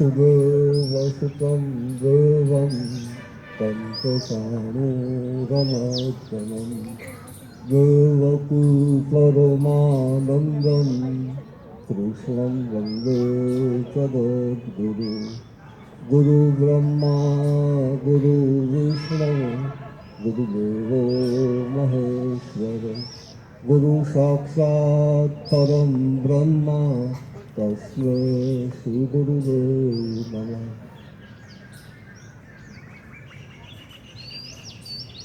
वसुदेवसुतं देवं तन्तचाणूरमर्दनं देवकी परमानन्दं कृष्णं वन्दे जगद्गुरु गुरुब्रह्मा गुरुविष्णु गुरुदेवो महेश्वर गुरु साक्षात् परं ब्रह्म तस्मै श्री गुरुदेव नमः।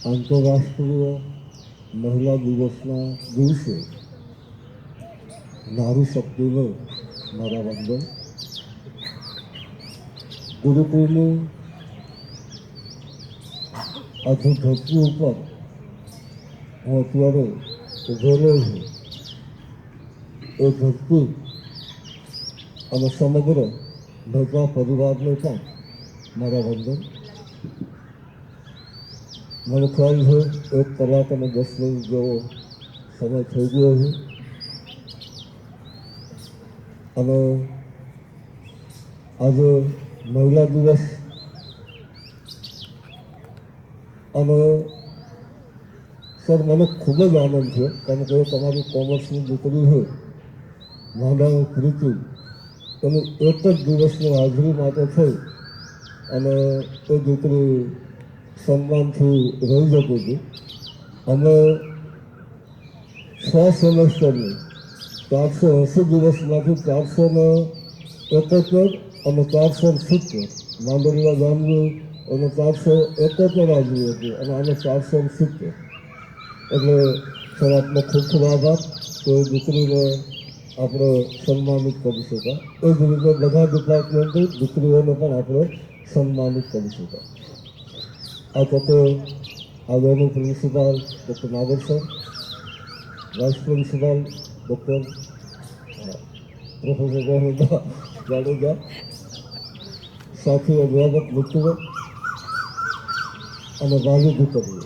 આંતરરાષ્ટ્રીય મહિલા દિવસના દિવસે નારી શક્તિને મારા વંદન. ગુરુકુળની આજે ધરતી ઉપર હું અત્યારે ઉભેલો છું. એ ધરતી અને સમગ્ર ભગવા પરિવારને પણ મારા વંદન. મને ખ્યાલ છે 1 કલાક અને 10 મિનિટ જેવો સમય થઈ ગયો છે અને આજે મહિલા દિવસ અને સર મને ખૂબ જ આનંદ છે કારણ કે તમારી કોમર્સની દીકરી છે માંડાની પ્રીતિ એની એક જ દિવસની હાજરી માટે થઈ અને એ દીકરી સન્માનથી રહી જતી હતી. અમે 6 સેમેસ્ટરની 480 દિવસમાંથી 471 અને 470 માંડલિયા ગામની અને 471 હાજરી હતી અને આને 470. એટલે સર આપનો ખૂબ ખૂબ આભાર તો એ દીકરીને આપણે સન્માનિત કરી શકાય. એ જ રીતે બધા ડિપાર્ટમેન્ટની દીકરીઓને પણ આપણે સન્માનિત કરી શકાય. આ તકે આગળનું principal doctor Nagar sir, vice principal doctor professor Govinda Jadeja, સાથી અધ્યાપક મિત્રો અને વાલી દીકરીઓ,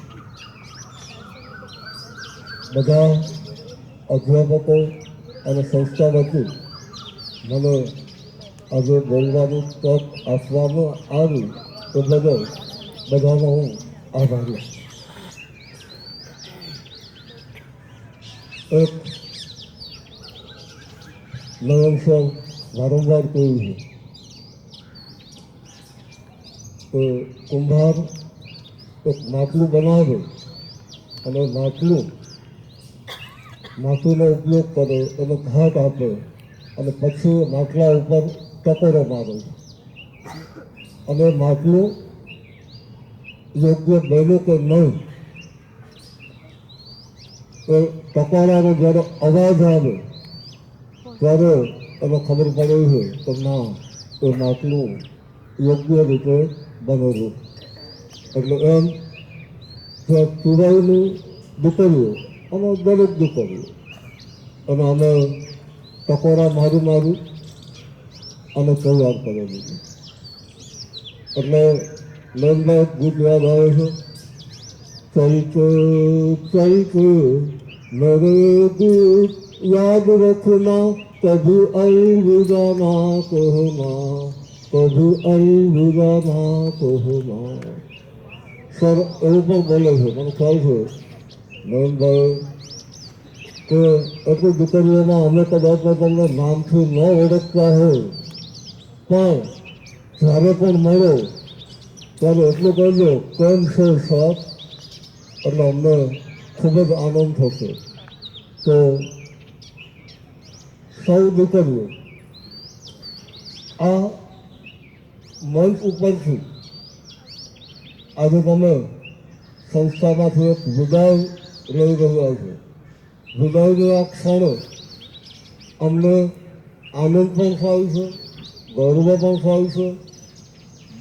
બધા અધ્યાપકો અને સંસ્થા વતી મને આજે બોલવાની તક આપવામાં આવી તે બદલ બધાનો હું આભારી. એક નયન સર વારંવાર કહ્યું છે કે કુંભાર એક માટલું બનાવે અને માટીનો ઉપયોગ કરે એને ઘાટ આપે અને પછી માટલા ઉપર ટકોરો મારે અને માટલું યોગ્ય બન્યું કે નહીં એ ટકોરાનો જ્યારે અવાજ આવે ત્યારે એને ખબર પડે છે કે ના એ માટલું યોગ્ય રીતે બનેલું. એટલે એમ કે તુરાઈની દીકરીઓ અને દરેક દીકરીઓ અને અમે ટકોરા મારી અને તૈયાર કરેલી છે. એટલે મેમને એક ગીત યાદ આવે છે, ચલતે ચલતે મેરે ગીત યાદ રખના કભી અલવિદા ના કહના કભી અલવિદા ના કહના. સર એવું પણ બોલે છે, મને ખ્યાલ છે નયનભાઈ કે એટલી દીકરીઓમાં અમે કદાચ તમને નામથી ન ઓળખતા હોય પણ જ્યારે પણ મળો ત્યારે એટલું કહેજો કેમ છે સર, એટલે અમને ખૂબ જ આનંદ થશે. તો સૌ દીકરીઓ આ મંચ ઉપરથી આજે તમે સંસ્થામાંથી એક વિદાય લઈ રહ્યા છો. વિદાયની આ ક્ષણે અમને આનંદ પણ થાય છે, ગૌરવ પણ થાય છે,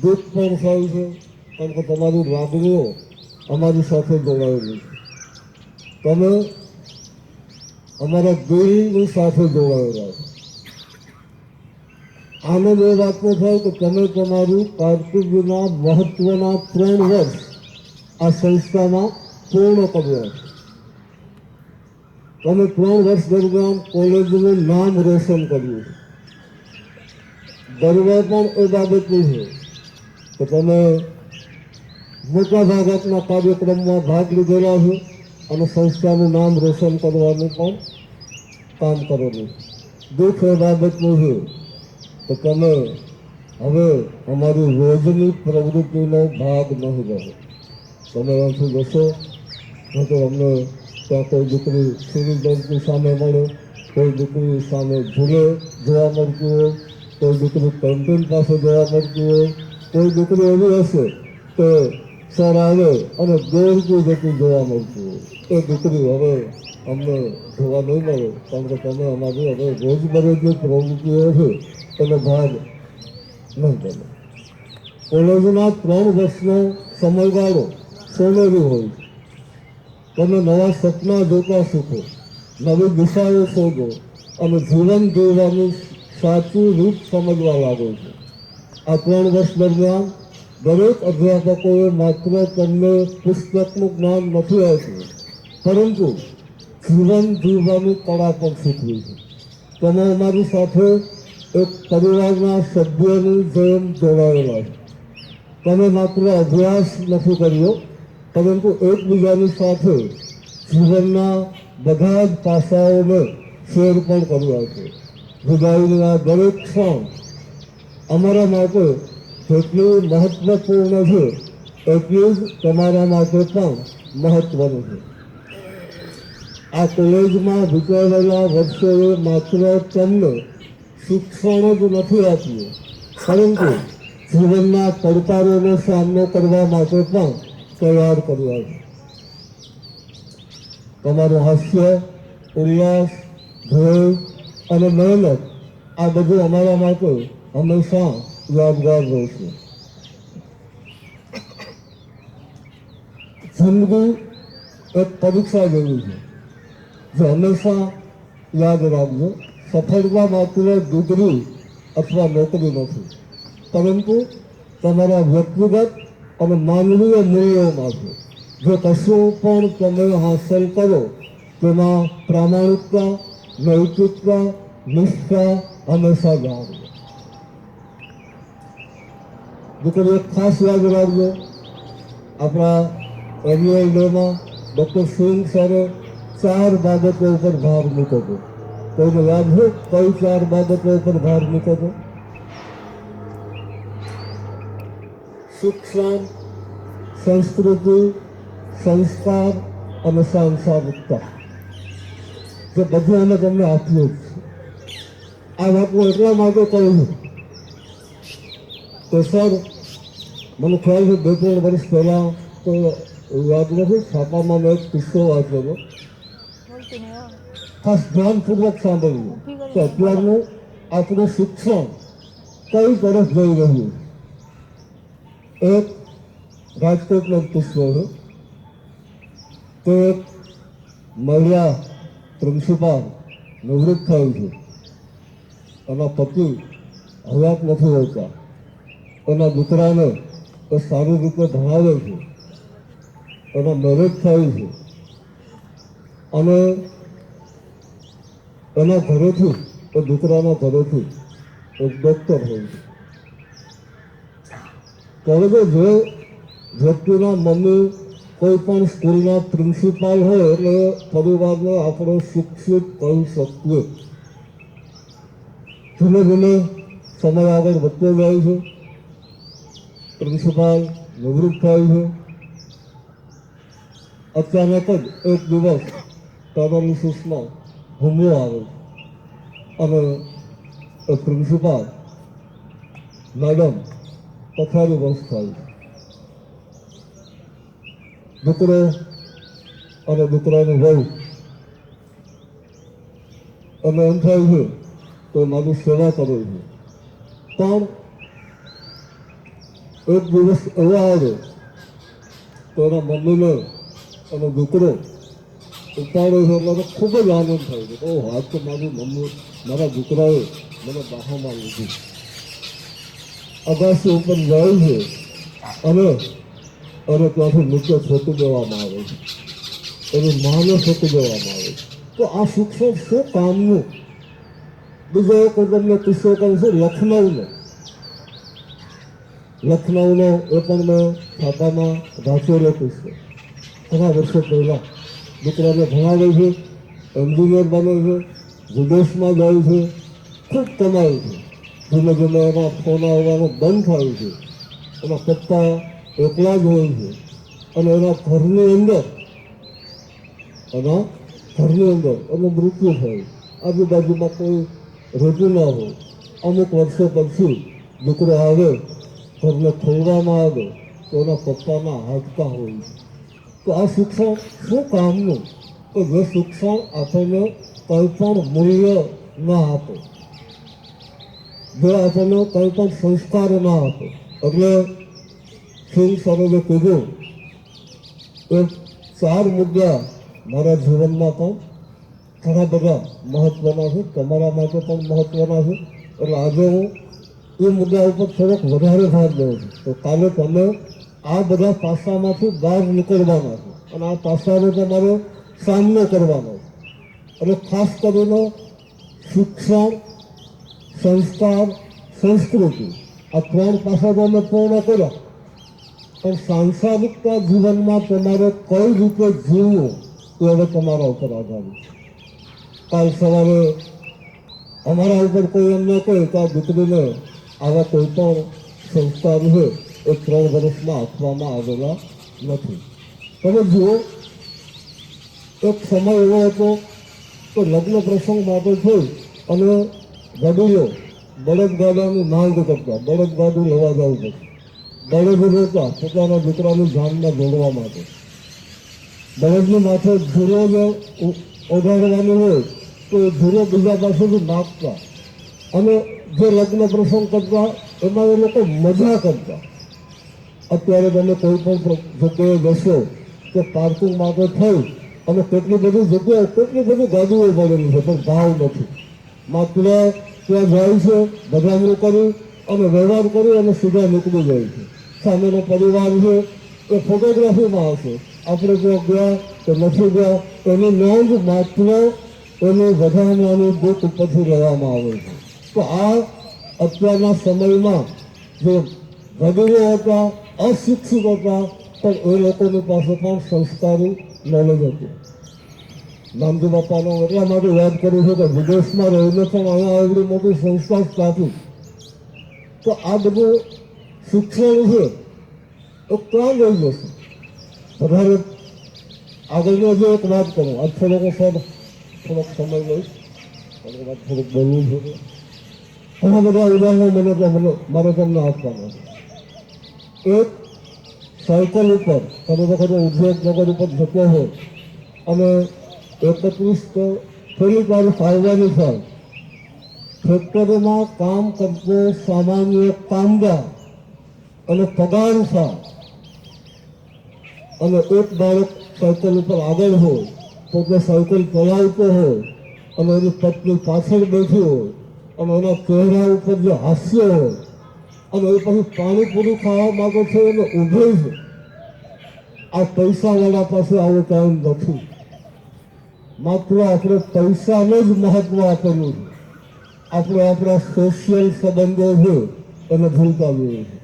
દુઃખ પણ થાય છે કારણ કે તમારી લાગણીઓ અમારી સાથે જોડાયેલી છે. તમે અમારા દિલની સાથે જોડાયેલા છો. આનંદ એ વાતનો થાય કે તમે તમારું કારકિર્દીના મહત્વના 3 વર્ષ આ સંસ્થામાં પૂર્ણ કર્યા છે. તમે 3 વર્ષ દરમિયાન કોલેજનું નામ રોશન કર્યું છે. ગરવા પણ એ બાબતની છે કે તમે મોટા ભાગના કાર્યક્રમમાં ભાગ લીધેલા છે અને સંસ્થાનું નામ રોશન કરવાનું પણ કામ કરેલું. દુઃખ એ બાબતનું છે કે તમે હવે અમારી રોજની પ્રવૃત્તિનો ભાગ નહીં રહો. તમે અહીંથી જશો તો અમને ત્યાં કોઈ દીકરી સિવિલ સામે મળે, કોઈ દીકરી સામે ઝૂલે જોવા મળતી હોય, કોઈ દીકરી કેન્ટીન પાસે જોવા મળતી હોય, કોઈ દીકરી એવી હશે કે સર આવે અને દોડતી જતી જોવા મળતી હોય. એ દીકરી હવે અમને જોવા નહીં મળે, કારણ કે તમે અમારી હવે રોજબરોજની પ્રવૃત્તિઓ છે એનો ભાગ નહીં બને. કોલેજના 3 વર્ષનો સમયગાળો સોનેરી હોય. તમે નવા સપના જોતા શીખો, નવી દિશાઓ શોધો અને જીવન જીવવાની સાચી રીત સમજવા લાગો છો. આ 3 વર્ષ દરમિયાન દરેક અધ્યાપકોએ માત્ર તમને પુસ્તકનું જ્ઞાન નથી આપ્યું, પરંતુ જીવન જીવવાની કળા પણ શીખવી છે. તમે અમારી સાથે એક પરિવારના સભ્યોની જેમ જોડાયેલા છે. તમે માત્ર અભ્યાસ નથી કર્યો, પરંતુ એકબીજાની સાથે જીવનના બધા જ પાસાઓને શેર પણ કર્યા છે. વિદાયના દરેક ક્ષણ અમારા માટે જેટલું મહત્વપૂર્ણ છે એટલું જ તમારા માટે પણ મહત્વનું છે. આ કોલેજમાં વિતાવેલા વર્ષોએ માત્ર તમને શિક્ષણ જ નથી આપ્યું, પરંતુ જીવનના પડકારોનો સામનો કરવા માટે પણ તૈયાર કર્યા છે. તમારું હાસ્ય, ઉલ્લાસ, ધ્યેય અને મહેનત આ બધું અમારા માટે હંમેશા યાદગાર રહેશે. જિંદગી એક પરીક્ષા જેવી છે, જે હંમેશા યાદ રાખજો. સફળતા માત્ર ડિગ્રી અથવા નોકરી નથી, પરંતુ તમારા વ્યક્તિગત અને માનવીય મૂલ્યોમાં છે. જો કશું પણ તમે હાંસલ કરો તેમાં પ્રામાણિકતા, નૈતિકતા, નિષ્ઠા હંમેશા જાણજો. દીકરી એક ખાસ યાદ રાખજો, આપણા એન્યુઅલ ડેમાં ડૉક્ટર સિંહ સરે 4 બાબતો ઉપર ભાર મૂક્યો હતો. કોઈને યાદ છે કઈ 4 બાબતો ઉપર ભાર મૂક્યો હતો? શિક્ષણ, સંસ્કૃતિ, સંસ્કાર અને સાંસારિકતા. જે બધું અમે તમને આપ્યું છે. આ વાત હું એટલા માટે કહું છું કે સર, મને ખ્યાલ છે 2-3 વર્ષ પહેલાં તો યાદ નથી, છાપામાં મેં એક કિસ્સો વાંચ્યો હતો. ખાસ ધ્યાનપૂર્વક સાંભળ્યું કે અત્યારનું આપણું શિક્ષણ કઈ તરફ જઈ રહ્યું. એક રાજકોટનો કિસ્સો છે કે એક મહિલા પ્રિન્સિપાલ નિવૃત્ત થઈ છે. એના પતિ હયાત નથી હોતા. એના દીકરાને એ સારી રીતે ભણાવે છે. એના મેરેજ થાય છે અને એના ઘરેથી, એ દીકરાના ઘરેથી એક ડૉક્ટર હોય છે. કારણ કે જે વ્યક્તિના મમ્મી કોઈ પણ સ્કૂલના પ્રિન્સિપાલ હોય એટલે પરિવારને આપણે શિક્ષિત કહી શકીએ. ધીમે ધીમે સમય આગળ વધતો જાય છે. પ્રિન્સિપાલ નિવૃત્ત થાય છે. અચાનક જ એક દિવસ પેરાલિસિસમાં હુમલો આવે છે અને એ પ્રિન્સિપાલ મેડમ પથારીવશ થાય છે. દીકરો અને દીકરાની વહુ અને એમ થાય છે તો મારી સેવા કરે છે. પણ એક દિવસ એવો આવે તો એના મમ્મીને અને દીકરો ઉપાડે છે એટલે ખૂબ જ આનંદ થાય છે. ઓ હાથ તો મારી મમ્મી, મારા દીકરાએ મને બાહામાં લીધી. અગાસી ઉપર જાય છે અને ત્યાંથી નીચે ફેંકી દેવામાં આવે છે. એની માને ફેંકી દેવામાં આવે છે. તો આ શિક્ષણ શું કામનું? બીજો એક તમને કિસ્સો કહું છું લખનૌનો. લખનઉનો એ પણ મેં છાપામાં વાંચેલો કિસ્સો ઘણા વર્ષો પહેલાં. દીકરાને ભણાવે છે, એન્જિનિયર બને છે, વિદેશમાં જાય છે, ખૂબ કમાય છે. ધીમે ધીમે એના ફોન આવવાનું બંધ થાય છે. એના પપ્પા એકલા જ હોય છે અને એના ઘરની અંદર એનું મૃત્યુ થાય. આજુબાજુમાં કોઈ રોટી ના હોય. અમુક વર્ષો પછી દીકરો આવે, ઘરને ખોલવામાં આવે તો એના પપ્પાના હાડકાં હોય છે. તો આ શિક્ષણ શું કામનું? તો જે શિક્ષણ આપણને કંઈ પણ મૂલ્ય ના આપે, જે આપણને કંઈ પણ સંસ્કાર ના આપે. એટલે સિંહ સરોજે કીધું એ 4 મુદ્દા મારા જીવનમાં પણ ઘણા બધા મહત્ત્વના છે, તમારા માટે પણ મહત્ત્વના છે. એટલે આજે હું એ મુદ્દા ઉપર થોડોક વધારે ભાર દઉં છું. તો કાલે તમે આ બધા પાસામાંથી બહાર નીકળવાના છે અને આ પાસાનો તમારે સામનો કરવાનો છે. એટલે ખાસ કરીને શિક્ષણ, સંસ્કાર, સંસ્કૃતિ આ 3 પાસા તમે પૂર્ણ કર્યા. પણ સાંસારિકતા જીવનમાં તમારે કઈ રીતે જીવવું એ હવે તમારા ઉપર આધારિત છે. કાલ સવારે અમારા ઉપર કોઈ એમ ન કહે કે આ દીકરીને આવા કોઈ પણ સંસ્કાર છે એ 3 વર્ષમાં આપવામાં આવેલા નથી. તમે જુઓ, એક સમય એવો હતો કે લગ્ન પ્રસંગ માટે થઈ અને વડીલો બળદગાડાની માંગ કરતા, બળદગાડું લેવા જવું પડતું. બળદ રહેતા પોતાના દીકરાની જાનમાં જોડવા માટે. બળદની માથે ધૂળો ઓઢાડવાનું હોય તો એ ધૂળો બીજા પાસેથી માગતા અને જે લગ્ન પ્રસંગ કરતા એમાં એ લોકો મજા કરતા. અત્યારે તમે કોઈ પણ જગ્યાએ જશો કે પાર્કિંગ માટે થઈ અને કેટલી બધી જગ્યાએ કેટલી બધી ગાડીઓ પડેલી છે પણ ભાવ નથી. માત્ર ત્યાં જાય છે, બધાનું કરી અને વ્યવહાર કરી અને સીધા નીકળી જાય છે. સામેનો પરિવાર છે એ ફોટોગ્રાફીમાં આવશે, આપણે ત્યાં ગયા કે નથી ગયા એની નોંધ માત્ર એની વધારનાની બુક ઉપરથી લેવામાં આવે છે. તો આ અત્યારના સમયમાં જે વડીલો હતા, અશિક્ષિત હતા, પણ એ લોકોની પાસે પણ સંસ્કારી નોલેજ હતું. નામજી બાપાનો એટલા માટે યાદ કર્યું છે કે વિદેશમાં રહીને પણ અહીંયા આવડી મોટી સંસ્થા સ્થાપી. તો આ બધું શિક્ષણ છે એ ક્યાં લઈ જશે? વધારે આગળનો જે એક વાત કરું, આજ થોડોક સમય લઈશ અને વાત થોડુંક બોલવું છે. ઘણા બધા ઉદાહરણો મારે તમને આપવાના છે. એક સાયકલ ઉપર તમે વખતે ઉદ્યોગનગર ઉપર જતો હોય અને 31 ફરી તારીખ આવવાની થાય, ફેક્ટરીમાં કામ કરતો સામાન્ય કામદાર અને પગાર થાય અને એક બાળક સાયકલ ઉપર આગળ હોય, પોતે સાયકલ ચલાવતો હોય અને એની પત્ની પાછળ બેઠી હોય અને એના ચહેરા ઉપર જે હાસ્ય હોય અને એ પછી પાણી પૂરું ખાવા માંગે છે અને ઊભે છે. આ પૈસાવાળા પાસે આવો ટાઈમ નથી. માત્ર આપણે પૈસાને જ મહત્વ આપેલું છે. આપણે આપણા સોશિયલ સંબંધો છે એને ભૂલતા જઈએ છીએ.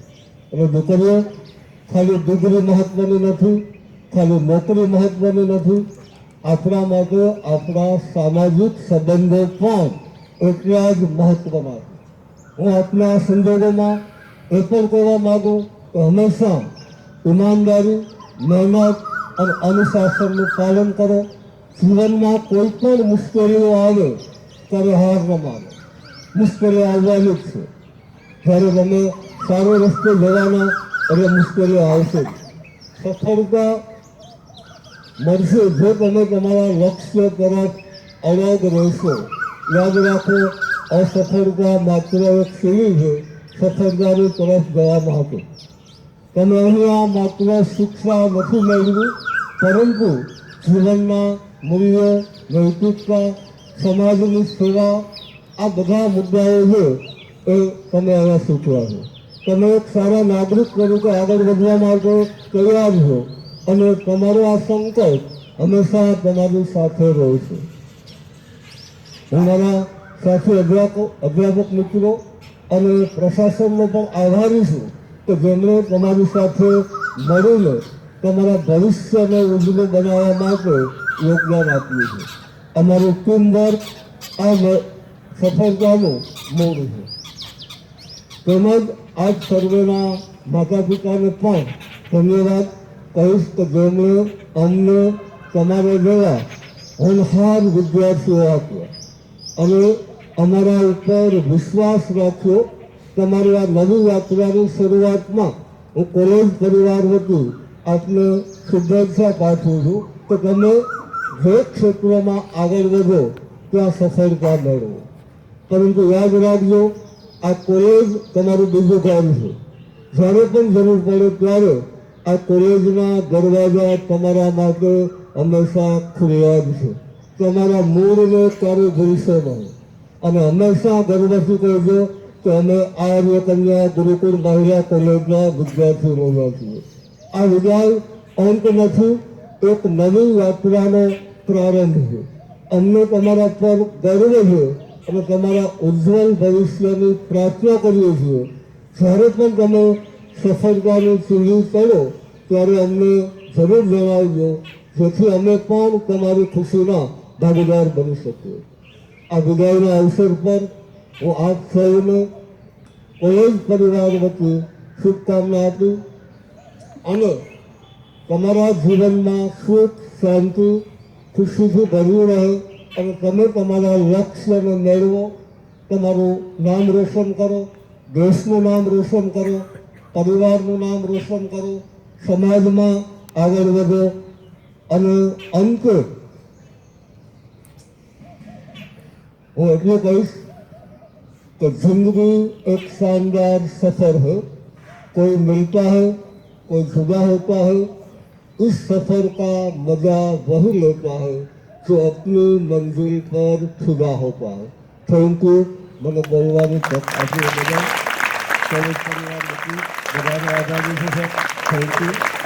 એટલે દીકરીઓ, ખાલી ડિગ્રી મહત્વની નથી, ખાલી નોકરી મહત્વની નથી, આપણા માટે આપણા સામાજિક સંબંધો પણ એટલા જ મહત્વના છે. હું આપણા સંજોગોમાં એ પણ કહેવા માગું કે હંમેશા ઈમાનદારી, મહેનત અને અનુશાસનનું પાલન કરો. જીવનમાં કોઈ પણ મુશ્કેલીઓ આવે ત્યારે હાર ન માનો. મુશ્કેલીઓ આવવાની જ છે. જ્યારે તમે સારો રસ્તે જવાના એટલે મુશ્કેલીઓ આવશે જ. સફળતા મળશે જો તમે તમારા લક્ષ્ય તરફ અડગ રહેશો. યાદ રાખો, અસફળતા માત્ર એક સીડી છે સફળતાની તરફ જવા માટે. તમે અહીંયા માત્ર શિક્ષા નથી મેળવી, પરંતુ જીવનના મૂલ્ય, નૈતિકતા, સમાજની સેવા આ બધા મુદ્દાઓ છે એ તમે અહીંયા શીખ્યા છો. તમે એક સારા નાગરિક તરીકે આગળ વધવા માટે તૈયાર છો અને તમારો આ સંકલ્પ હંમેશા તમારી સાથે રહેશે. હું મારા સાથી અધ્યાપક મિત્રો અને પ્રશાસનનો પણ આભારી છું કે જેમણે તમારી સાથે મળીને તમારા ભવિષ્યને ઉજળું બનાવવા માટે યોગદાન આપ્યું છે. અમારું ટીમવર્ક આ સફળતાનું મૂળ છે. તેમજ આ સર્વેના માતા પિતાને પણ ધન્યવાદ કહીશ કે જેમણે અમને તમારા જેવા હોનહાર વિદ્યાર્થીઓ આપ્યા અને અમારા ઉપર વિશ્વાસ રાખ્યો. તમારી આ નવી યાત્રાની શરૂઆતમાં હું કોલેજ પરિવાર વતી આપને શુભેચ્છા પાઠવું છું કે તમે જે ક્ષેત્રમાં આગળ વધો ત્યાં સફળતા મેળવો. પરંતુ યાદ રાખજો, આ કોલેજ તમારું બીજું કામ છે. જ્યારે પણ જરૂર પડે ત્યારે આ કોલેજના દરવાજા તમારા માટે હંમેશા ખુલ્લા જ છે. તમારા મૂળને ક્યારે ભૂલશો નહીં અને હંમેશા ગર્વથી કહેજો કે અમે આર્ય કન્યા ગુરુકુળ મહિલા કોલેજના વિદ્યાર્થી રહ્યા છીએ. આ વિદાય અંત નથી, એક નવી યાત્રાનો પ્રારંભ છે. અમને તમારા પર ગર્વ છે અને તમારા ઉજ્જવળ ભવિષ્યની પ્રાર્થના કરીએ છીએ. જ્યારે પણ તમે સફળતાની સીડી ચડો ત્યારે અમને જરૂર જણાવજો, જેથી અમે પણ તમારી ખુશીના ભાગીદાર બની શકીએ. આ વિદાયના અવસર પર હું આપ સૌને કોલેજ પરિવાર વતી શુભકામના આપી અને તમારા જીવનમાં સુખ શાંતિ ખુશીથી ભર્યું રહે અને તમે તમારા લક્ષ્યને મેળવો, તમારું નામ રોશન કરો, દેશનું નામ રોશન કરો, પરિવારનું નામ રોશન કરો, સમાજમાં આગળ વધો અને અંતે હું એટલું કહીશ कि जिंदगी एक शानदार सफर है. कोई मिलता है, कोई जुदा होता है. इस सफर का मजा वही लेता है जो अपनी मंजिल पर फिदा होता है. Thank you. मैंने बोलवानी तक आपको बधाई. परिवार बधाई आजादी से थैंक यू.